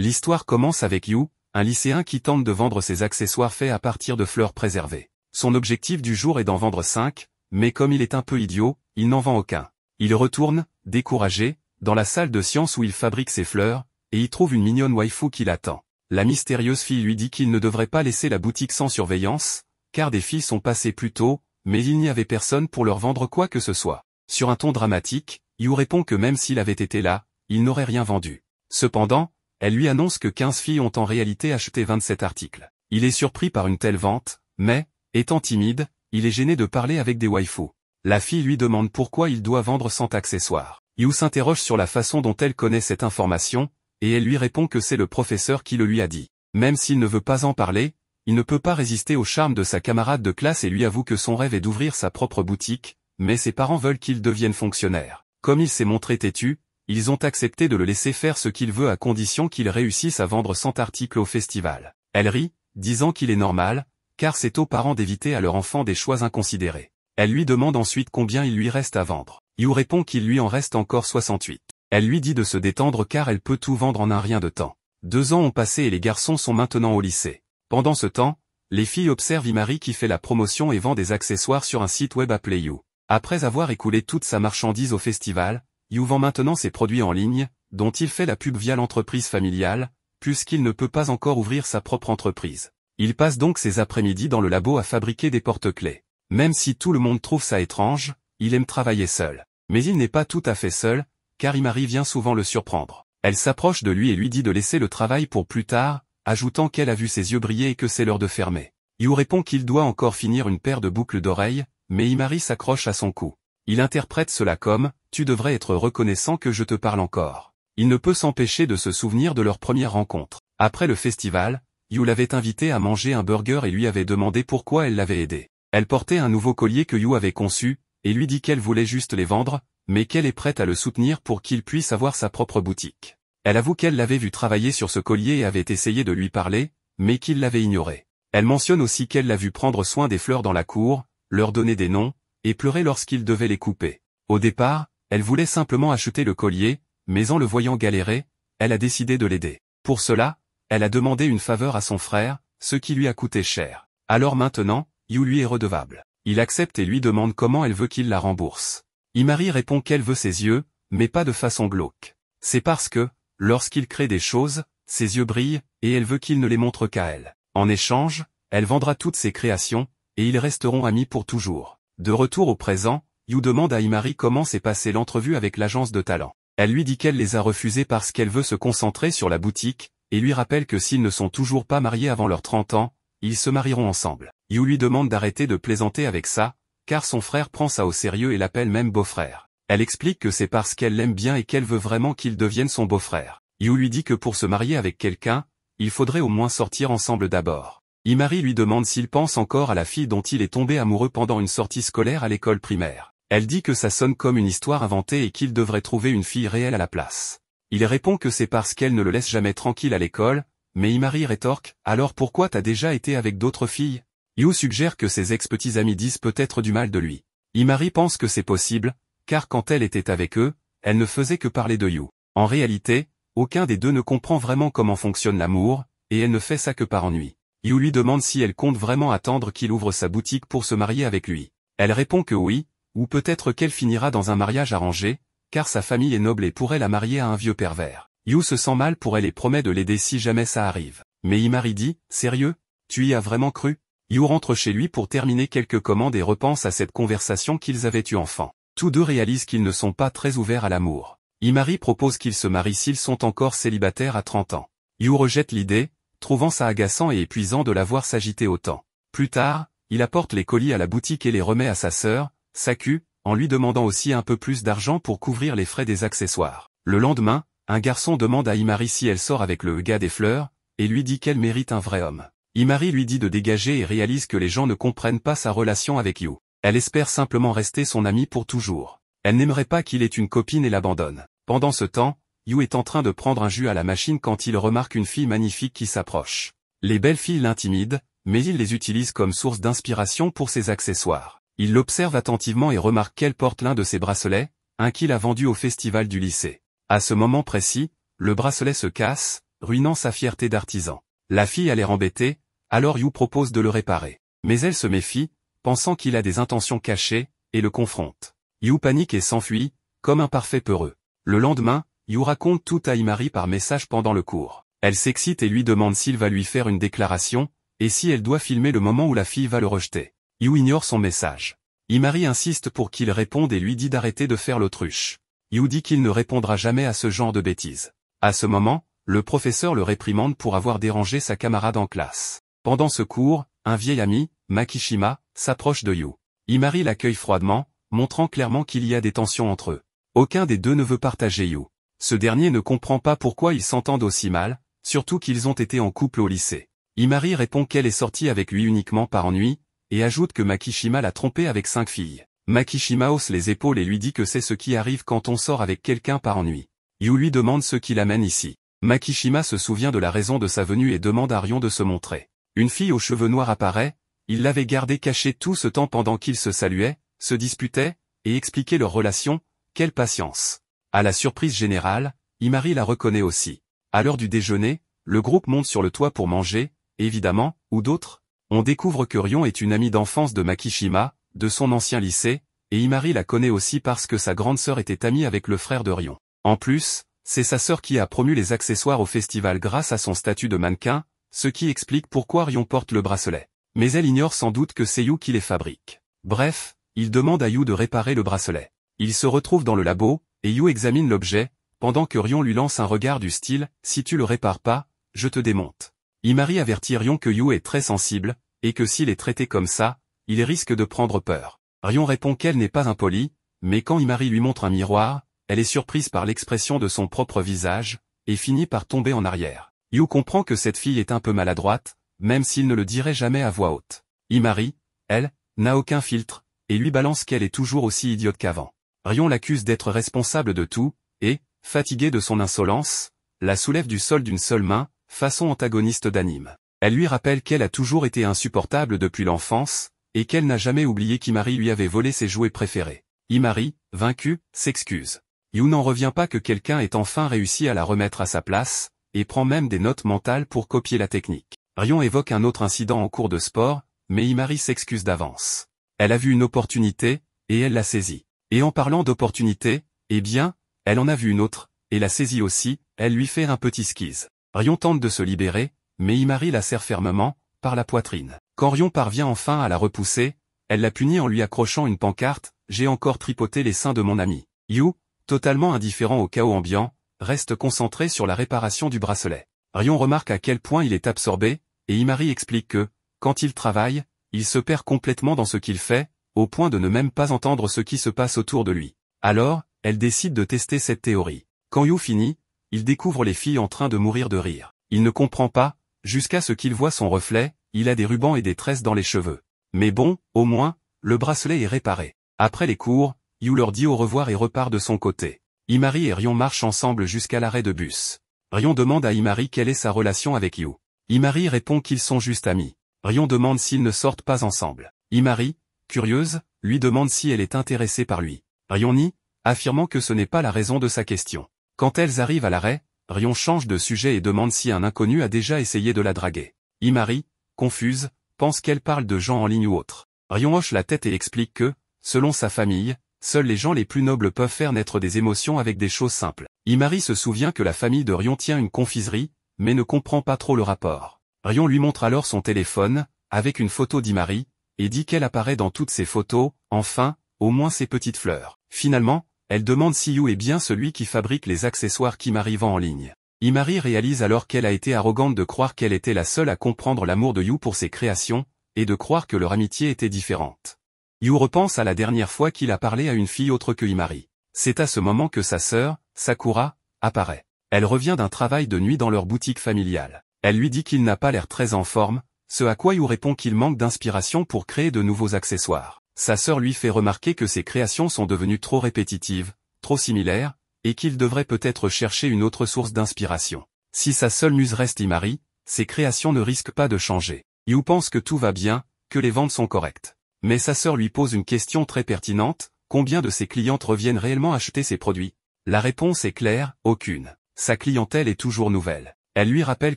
L'histoire commence avec Yu, un lycéen qui tente de vendre ses accessoires faits à partir de fleurs préservées. Son objectif du jour est d'en vendre 5, mais comme il est un peu idiot, il n'en vend aucun. Il retourne, découragé, dans la salle de science où il fabrique ses fleurs, et y trouve une mignonne waifu qui l'attend. La mystérieuse fille lui dit qu'il ne devrait pas laisser la boutique sans surveillance, car des filles sont passées plus tôt, mais il n'y avait personne pour leur vendre quoi que ce soit. Sur un ton dramatique, Yu répond que même s'il avait été là, il n'aurait rien vendu. Cependant, elle lui annonce que 15 filles ont en réalité acheté 27 articles. Il est surpris par une telle vente, mais, étant timide, il est gêné de parler avec des waifus. La fille lui demande pourquoi il doit vendre 100 accessoires. Yu s'interroge sur la façon dont elle connaît cette information, et elle lui répond que c'est le professeur qui le lui a dit. Même s'il ne veut pas en parler, il ne peut pas résister au charme de sa camarade de classe et lui avoue que son rêve est d'ouvrir sa propre boutique, mais ses parents veulent qu'il devienne fonctionnaire. Comme il s'est montré têtu, ils ont accepté de le laisser faire ce qu'il veut à condition qu'il réussisse à vendre 100 articles au festival. Elle rit, disant qu'il est normal, car c'est aux parents d'éviter à leur enfant des choix inconsidérés. Elle lui demande ensuite combien il lui reste à vendre. Yu répond qu'il lui en reste encore 68. Elle lui dit de se détendre car elle peut tout vendre en un rien de temps. 2 ans ont passé et les garçons sont maintenant au lycée. Pendant ce temps, les filles observent Imari qui fait la promotion et vend des accessoires sur un site web appelé Yu. Après avoir écoulé toute sa marchandise au festival, Yu vend maintenant ses produits en ligne, dont il fait la pub via l'entreprise familiale, puisqu'il ne peut pas encore ouvrir sa propre entreprise. Il passe donc ses après-midi dans le labo à fabriquer des porte-clés. Même si tout le monde trouve ça étrange, il aime travailler seul. Mais il n'est pas tout à fait seul, car Imari vient souvent le surprendre. Elle s'approche de lui et lui dit de laisser le travail pour plus tard, ajoutant qu'elle a vu ses yeux briller et que c'est l'heure de fermer. Yu répond qu'il doit encore finir une paire de boucles d'oreilles, mais Imari s'accroche à son cou. Il interprète cela comme « Tu devrais être reconnaissant que je te parle encore ». Il ne peut s'empêcher de se souvenir de leur première rencontre. Après le festival, Yu l'avait invité à manger un burger et lui avait demandé pourquoi elle l'avait aidé. Elle portait un nouveau collier que Yu avait conçu, et lui dit qu'elle voulait juste les vendre, mais qu'elle est prête à le soutenir pour qu'il puisse avoir sa propre boutique. Elle avoue qu'elle l'avait vu travailler sur ce collier et avait essayé de lui parler, mais qu'il l'avait ignoré. Elle mentionne aussi qu'elle l'a vu prendre soin des fleurs dans la cour, leur donner des noms, et pleurer lorsqu'il devait les couper. Au départ, elle voulait simplement acheter le collier, mais en le voyant galérer, elle a décidé de l'aider. Pour cela, elle a demandé une faveur à son frère, ce qui lui a coûté cher. Alors maintenant, Yu lui est redevable. Il accepte et lui demande comment elle veut qu'il la rembourse. Imari répond qu'elle veut ses yeux, mais pas de façon glauque. C'est parce que, lorsqu'il crée des choses, ses yeux brillent, et elle veut qu'il ne les montre qu'à elle. En échange, elle vendra toutes ses créations, et ils resteront amis pour toujours. De retour au présent, Yu demande à Imari comment s'est passée l'entrevue avec l'agence de talent. Elle lui dit qu'elle les a refusés parce qu'elle veut se concentrer sur la boutique, et lui rappelle que s'ils ne sont toujours pas mariés avant leurs 30 ans, ils se marieront ensemble. Yu lui demande d'arrêter de plaisanter avec ça, car son frère prend ça au sérieux et l'appelle même beau-frère. Elle explique que c'est parce qu'elle l'aime bien et qu'elle veut vraiment qu'il devienne son beau-frère. Yu lui dit que pour se marier avec quelqu'un, il faudrait au moins sortir ensemble d'abord. Imari lui demande s'il pense encore à la fille dont il est tombé amoureux pendant une sortie scolaire à l'école primaire. Elle dit que ça sonne comme une histoire inventée et qu'il devrait trouver une fille réelle à la place. Il répond que c'est parce qu'elle ne le laisse jamais tranquille à l'école, mais Imari rétorque « Alors pourquoi t'as déjà été avec d'autres filles ?» Yu suggère que ses ex-petits amis disent peut-être du mal de lui. Imari pense que c'est possible, car quand elle était avec eux, elle ne faisait que parler de Yu. En réalité, aucun des deux ne comprend vraiment comment fonctionne l'amour, et elle ne fait ça que par ennui. Yu lui demande si elle compte vraiment attendre qu'il ouvre sa boutique pour se marier avec lui. Elle répond que oui, ou peut-être qu'elle finira dans un mariage arrangé, car sa famille est noble et pourrait la marier à un vieux pervers. Yu se sent mal pour elle et promet de l'aider si jamais ça arrive. Mais Imari dit « Sérieux? Tu y as vraiment cru ?» Yu rentre chez lui pour terminer quelques commandes et repense à cette conversation qu'ils avaient eue enfant. Tous deux réalisent qu'ils ne sont pas très ouverts à l'amour. Imari propose qu'ils se marient s'ils sont encore célibataires à 30 ans. Yu rejette l'idée, trouvant ça agaçant et épuisant de la voir s'agiter autant. Plus tard, il apporte les colis à la boutique et les remet à sa sœur, Saku, en lui demandant aussi un peu plus d'argent pour couvrir les frais des accessoires. Le lendemain, un garçon demande à Imari si elle sort avec le gars des fleurs, et lui dit qu'elle mérite un vrai homme. Imari lui dit de dégager et réalise que les gens ne comprennent pas sa relation avec Yu. Elle espère simplement rester son amie pour toujours. Elle n'aimerait pas qu'il ait une copine et l'abandonne. Pendant ce temps, Yu est en train de prendre un jus à la machine quand il remarque une fille magnifique qui s'approche. Les belles filles l'intimident, mais il les utilise comme source d'inspiration pour ses accessoires. Il l'observe attentivement et remarque qu'elle porte l'un de ses bracelets, un qu'il a vendu au festival du lycée. À ce moment précis, le bracelet se casse, ruinant sa fierté d'artisan. La fille a l'air embêtée, alors Yu propose de le réparer. Mais elle se méfie, pensant qu'il a des intentions cachées, et le confronte. Yu panique et s'enfuit, comme un parfait peureux. Le lendemain, Yu raconte tout à Imari par message pendant le cours. Elle s'excite et lui demande s'il va lui faire une déclaration, et si elle doit filmer le moment où la fille va le rejeter. Yu ignore son message. Imari insiste pour qu'il réponde et lui dit d'arrêter de faire l'autruche. Yu dit qu'il ne répondra jamais à ce genre de bêtises. À ce moment, le professeur le réprimande pour avoir dérangé sa camarade en classe. Pendant ce cours, un vieil ami, Makishima, s'approche de Yu. Imari l'accueille froidement, montrant clairement qu'il y a des tensions entre eux. Aucun des deux ne veut partager Yu. Ce dernier ne comprend pas pourquoi ils s'entendent aussi mal, surtout qu'ils ont été en couple au lycée. Imari répond qu'elle est sortie avec lui uniquement par ennui, et ajoute que Makishima l'a trompée avec 5 filles. Makishima hausse les épaules et lui dit que c'est ce qui arrive quand on sort avec quelqu'un par ennui. Yu lui demande ce qui l'amène ici. Makishima se souvient de la raison de sa venue et demande à Rion de se montrer. Une fille aux cheveux noirs apparaît, il l'avait gardée cachée tout ce temps pendant qu'ils se saluaient, se disputaient, et expliquaient leur relation. Quelle patience! À la surprise générale, Imari la reconnaît aussi. À l'heure du déjeuner, le groupe monte sur le toit pour manger, évidemment, ou d'autres. On découvre que Rion est une amie d'enfance de Makishima, de son ancien lycée, et Imari la connaît aussi parce que sa grande sœur était amie avec le frère de Rion. En plus, c'est sa sœur qui a promu les accessoires au festival grâce à son statut de mannequin, ce qui explique pourquoi Rion porte le bracelet. Mais elle ignore sans doute que c'est Yu qui les fabrique. Bref, il demande à Yu de réparer le bracelet. Il se retrouve dans le labo, et Yu examine l'objet, pendant que Rion lui lance un regard du style « Si tu le répares pas, je te démonte ». Imari avertit Rion que Yu est très sensible, et que s'il est traité comme ça, il risque de prendre peur. Rion répond qu'elle n'est pas impolie, mais quand Imari lui montre un miroir, elle est surprise par l'expression de son propre visage, et finit par tomber en arrière. Yu comprend que cette fille est un peu maladroite, même s'il ne le dirait jamais à voix haute. Imari, elle, n'a aucun filtre, et lui balance qu'elle est toujours aussi idiote qu'avant. Rion l'accuse d'être responsable de tout, et, fatigué de son insolence, la soulève du sol d'une seule main, façon antagoniste d'anime. Elle lui rappelle qu'elle a toujours été insupportable depuis l'enfance, et qu'elle n'a jamais oublié qu'Imari lui avait volé ses jouets préférés. Imari, vaincu, s'excuse. Yu n'en revient pas que quelqu'un ait enfin réussi à la remettre à sa place, et prend même des notes mentales pour copier la technique. Rion évoque un autre incident en cours de sport, mais Imari s'excuse d'avance. Elle a vu une opportunité, et elle l'a saisie. Et en parlant d'opportunité, eh bien, elle en a vu une autre, et l'a saisie aussi, elle lui fait un petit skise. Rion tente de se libérer, mais Imari la serre fermement, par la poitrine. Quand Rion parvient enfin à la repousser, elle la punit en lui accrochant une pancarte « J'ai encore tripoté les seins de mon ami ». Yu, totalement indifférent au chaos ambiant, reste concentré sur la réparation du bracelet. Rion remarque à quel point il est absorbé, et Imari explique que, quand il travaille, il se perd complètement dans ce qu'il fait, au point de ne même pas entendre ce qui se passe autour de lui. Alors, elle décide de tester cette théorie. Quand Yu finit, il découvre les filles en train de mourir de rire. Il ne comprend pas, jusqu'à ce qu'il voit son reflet, il a des rubans et des tresses dans les cheveux. Mais bon, au moins, le bracelet est réparé. Après les cours, Yu leur dit au revoir et repart de son côté. Imari et Rion marchent ensemble jusqu'à l'arrêt de bus. Rion demande à Imari quelle est sa relation avec Yu. Imari répond qu'ils sont juste amis. Rion demande s'ils ne sortent pas ensemble. Imari, curieuse, lui demande si elle est intéressée par lui. Rion nie, affirmant que ce n'est pas la raison de sa question. Quand elles arrivent à l'arrêt, Rion change de sujet et demande si un inconnu a déjà essayé de la draguer. Imari, confuse, pense qu'elle parle de gens en ligne ou autre. Rion hoche la tête et explique que, selon sa famille, seuls les gens les plus nobles peuvent faire naître des émotions avec des choses simples. Imari se souvient que la famille de Rion tient une confiserie, mais ne comprend pas trop le rapport. Rion lui montre alors son téléphone, avec une photo d'Imari, et dit qu'elle apparaît dans toutes ses photos, enfin, au moins ses petites fleurs. Finalement, elle demande si Yu est bien celui qui fabrique les accessoires qu'Imari vend en ligne. Imari réalise alors qu'elle a été arrogante de croire qu'elle était la seule à comprendre l'amour de Yu pour ses créations, et de croire que leur amitié était différente. Yu repense à la dernière fois qu'il a parlé à une fille autre que Imari. C'est à ce moment que sa sœur, Sakura, apparaît. Elle revient d'un travail de nuit dans leur boutique familiale. Elle lui dit qu'il n'a pas l'air très en forme, ce à quoi Yu répond qu'il manque d'inspiration pour créer de nouveaux accessoires. Sa sœur lui fait remarquer que ses créations sont devenues trop répétitives, trop similaires, et qu'il devrait peut-être chercher une autre source d'inspiration. Si sa seule muse reste Imari, ses créations ne risquent pas de changer. Yu pense que tout va bien, que les ventes sont correctes. Mais sa sœur lui pose une question très pertinente, combien de ses clientes reviennent réellement acheter ses produits? La réponse est claire, aucune. Sa clientèle est toujours nouvelle. Elle lui rappelle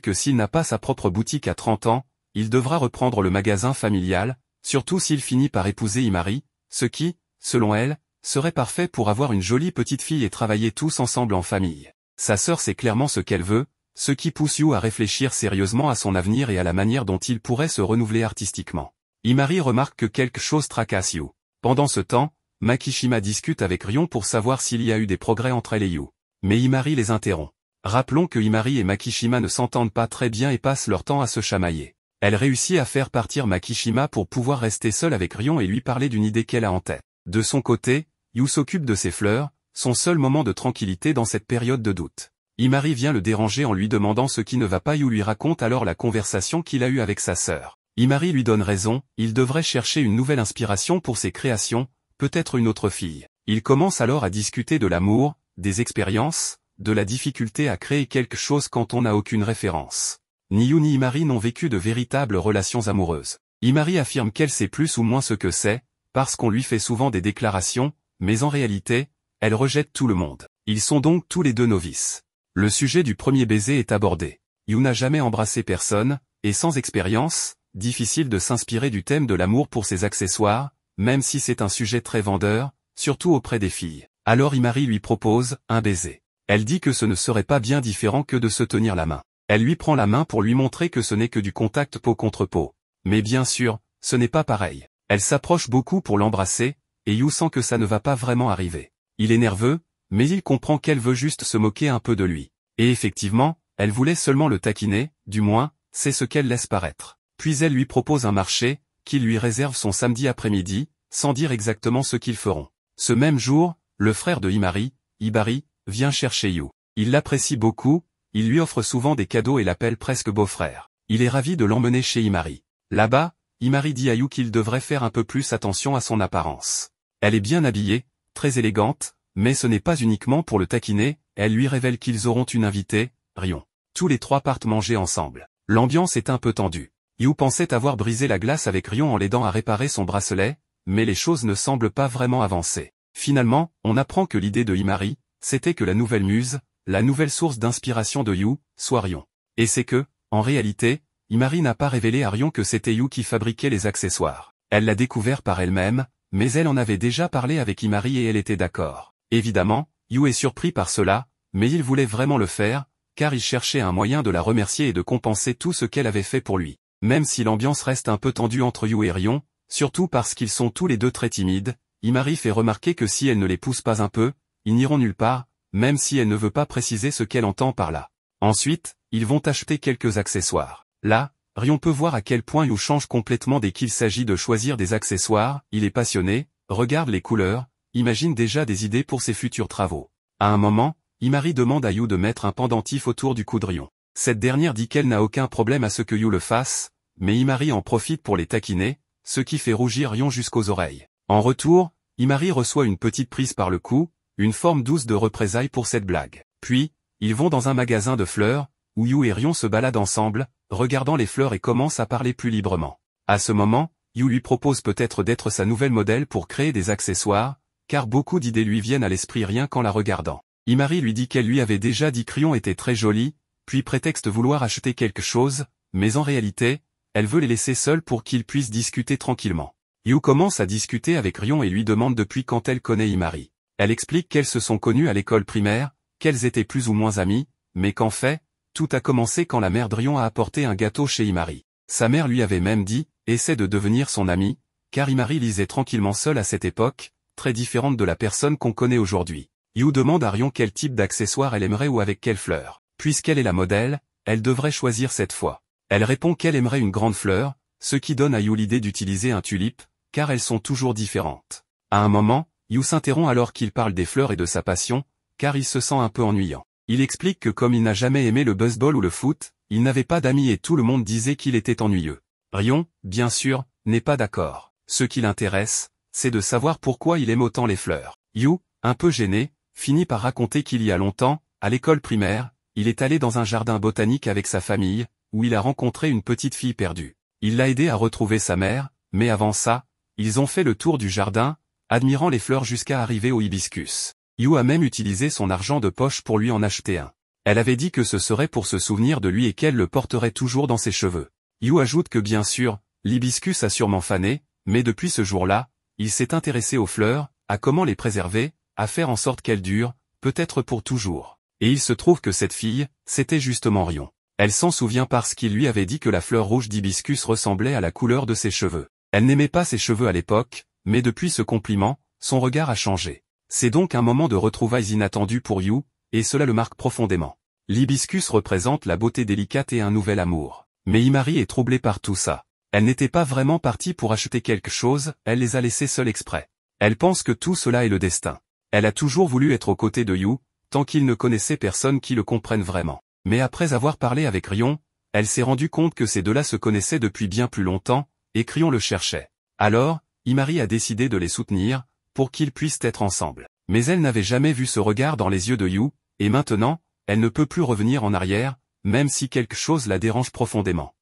que s'il n'a pas sa propre boutique à 30 ans, il devra reprendre le magasin familial, surtout s'il finit par épouser Himari, ce qui, selon elle, serait parfait pour avoir une jolie petite fille et travailler tous ensemble en famille. Sa sœur sait clairement ce qu'elle veut, ce qui pousse Yu à réfléchir sérieusement à son avenir et à la manière dont il pourrait se renouveler artistiquement. Himari remarque que quelque chose tracasse Yu. Pendant ce temps, Makishima discute avec Rion pour savoir s'il y a eu des progrès entre elle et Yu. Mais Himari les interrompt. Rappelons que Himari et Makishima ne s'entendent pas très bien et passent leur temps à se chamailler. Elle réussit à faire partir Makishima pour pouvoir rester seule avec Rion et lui parler d'une idée qu'elle a en tête. De son côté, Yu s'occupe de ses fleurs, son seul moment de tranquillité dans cette période de doute. Himari vient le déranger en lui demandant ce qui ne va pas. Yu lui raconte alors la conversation qu'il a eue avec sa sœur. Himari lui donne raison, il devrait chercher une nouvelle inspiration pour ses créations, peut-être une autre fille. Ils commencent alors à discuter de l'amour, des expériences, de la difficulté à créer quelque chose quand on n'a aucune référence. Ni Yu ni Himari n'ont vécu de véritables relations amoureuses. Himari affirme qu'elle sait plus ou moins ce que c'est, parce qu'on lui fait souvent des déclarations, mais en réalité, elle rejette tout le monde. Ils sont donc tous les deux novices. Le sujet du premier baiser est abordé. Yu n'a jamais embrassé personne, et sans expérience, difficile de s'inspirer du thème de l'amour pour ses accessoires, même si c'est un sujet très vendeur, surtout auprès des filles. Alors Himari lui propose un baiser. Elle dit que ce ne serait pas bien différent que de se tenir la main. Elle lui prend la main pour lui montrer que ce n'est que du contact peau contre peau. Mais bien sûr, ce n'est pas pareil. Elle s'approche beaucoup pour l'embrasser, et Yu sent que ça ne va pas vraiment arriver. Il est nerveux, mais il comprend qu'elle veut juste se moquer un peu de lui. Et effectivement, elle voulait seulement le taquiner, du moins, c'est ce qu'elle laisse paraître. Puis elle lui propose un marché, qu'il lui réserve son samedi après-midi, sans dire exactement ce qu'ils feront. Ce même jour, le frère de Himari, Hibari, vient chercher Yu. Il l'apprécie beaucoup, il lui offre souvent des cadeaux et l'appelle presque beau-frère. Il est ravi de l'emmener chez Himari. Là-bas, Himari dit à Yu qu'il devrait faire un peu plus attention à son apparence. Elle est bien habillée, très élégante, mais ce n'est pas uniquement pour le taquiner, elle lui révèle qu'ils auront une invitée, Rion. Tous les trois partent manger ensemble. L'ambiance est un peu tendue. Yu pensait avoir brisé la glace avec Rion en l'aidant à réparer son bracelet, mais les choses ne semblent pas vraiment avancer. Finalement, on apprend que l'idée de Himari, c'était que la nouvelle muse, la nouvelle source d'inspiration de Yu, soit Rion. Et c'est que, en réalité, Himari n'a pas révélé à Rion que c'était Yu qui fabriquait les accessoires. Elle l'a découvert par elle-même, mais elle en avait déjà parlé avec Himari et elle était d'accord. Évidemment, Yu est surpris par cela, mais il voulait vraiment le faire, car il cherchait un moyen de la remercier et de compenser tout ce qu'elle avait fait pour lui. Même si l'ambiance reste un peu tendue entre Yu et Rion, surtout parce qu'ils sont tous les deux très timides, Himari fait remarquer que si elle ne les pousse pas un peu, ils n'iront nulle part, même si elle ne veut pas préciser ce qu'elle entend par là. Ensuite, ils vont acheter quelques accessoires. Là, Rion peut voir à quel point Yu change complètement dès qu'il s'agit de choisir des accessoires, il est passionné, regarde les couleurs, imagine déjà des idées pour ses futurs travaux. À un moment, Himari demande à Yu de mettre un pendentif autour du cou de Rion. Cette dernière dit qu'elle n'a aucun problème à ce que Yu le fasse, mais Himari en profite pour les taquiner, ce qui fait rougir Rion jusqu'aux oreilles. En retour, Himari reçoit une petite prise par le cou, une forme douce de représailles pour cette blague. Puis, ils vont dans un magasin de fleurs, où Yu et Rion se baladent ensemble, regardant les fleurs et commencent à parler plus librement. À ce moment, Yu lui propose peut-être d'être sa nouvelle modèle pour créer des accessoires, car beaucoup d'idées lui viennent à l'esprit rien qu'en la regardant. Himari lui dit qu'elle lui avait déjà dit que Rion était très joli, puis prétexte vouloir acheter quelque chose, mais en réalité, elle veut les laisser seuls pour qu'ils puissent discuter tranquillement. Yu commence à discuter avec Rion et lui demande depuis quand elle connaît Himari. Elle explique qu'elles se sont connues à l'école primaire, qu'elles étaient plus ou moins amies, mais qu'en fait, tout a commencé quand la mère de Rion a apporté un gâteau chez Himari. Sa mère lui avait même dit, essaie de devenir son amie, car Himari lisait tranquillement seule à cette époque, très différente de la personne qu'on connaît aujourd'hui. Yu demande à Rion quel type d'accessoire elle aimerait ou avec quelle fleur. Puisqu'elle est la modèle, elle devrait choisir cette fois. Elle répond qu'elle aimerait une grande fleur, ce qui donne à Yu l'idée d'utiliser un tulipe, car elles sont toujours différentes. À un moment, Yu s'interrompt alors qu'il parle des fleurs et de sa passion, car il se sent un peu ennuyant. Il explique que comme il n'a jamais aimé le baseball ou le foot, il n'avait pas d'amis et tout le monde disait qu'il était ennuyeux. Rion, bien sûr, n'est pas d'accord. Ce qui l'intéresse, c'est de savoir pourquoi il aime autant les fleurs. Yu, un peu gêné, finit par raconter qu'il y a longtemps, à l'école primaire, il est allé dans un jardin botanique avec sa famille, où il a rencontré une petite fille perdue. Il l'a aidé à retrouver sa mère, mais avant ça, ils ont fait le tour du jardin, admirant les fleurs jusqu'à arriver au hibiscus. Yu a même utilisé son argent de poche pour lui en acheter un. Elle avait dit que ce serait pour se souvenir de lui et qu'elle le porterait toujours dans ses cheveux. Yu ajoute que bien sûr, l'hibiscus a sûrement fané, mais depuis ce jour-là, il s'est intéressé aux fleurs, à comment les préserver, à faire en sorte qu'elles durent, peut-être pour toujours. Et il se trouve que cette fille, c'était justement Rion. Elle s'en souvient parce qu'il lui avait dit que la fleur rouge d'hibiscus ressemblait à la couleur de ses cheveux. Elle n'aimait pas ses cheveux à l'époque, mais depuis ce compliment, son regard a changé. C'est donc un moment de retrouvailles inattendu pour Yu, et cela le marque profondément. L'hibiscus représente la beauté délicate et un nouvel amour. Mais Imari est troublée par tout ça. Elle n'était pas vraiment partie pour acheter quelque chose, elle les a laissés seuls exprès. Elle pense que tout cela est le destin. Elle a toujours voulu être aux côtés de Yu, tant qu'il ne connaissait personne qui le comprenne vraiment. Mais après avoir parlé avec Rion, elle s'est rendue compte que ces deux-là se connaissaient depuis bien plus longtemps, et Rion le cherchait. Alors, Imari a décidé de les soutenir, pour qu'ils puissent être ensemble. Mais elle n'avait jamais vu ce regard dans les yeux de Yu, et maintenant, elle ne peut plus revenir en arrière, même si quelque chose la dérange profondément.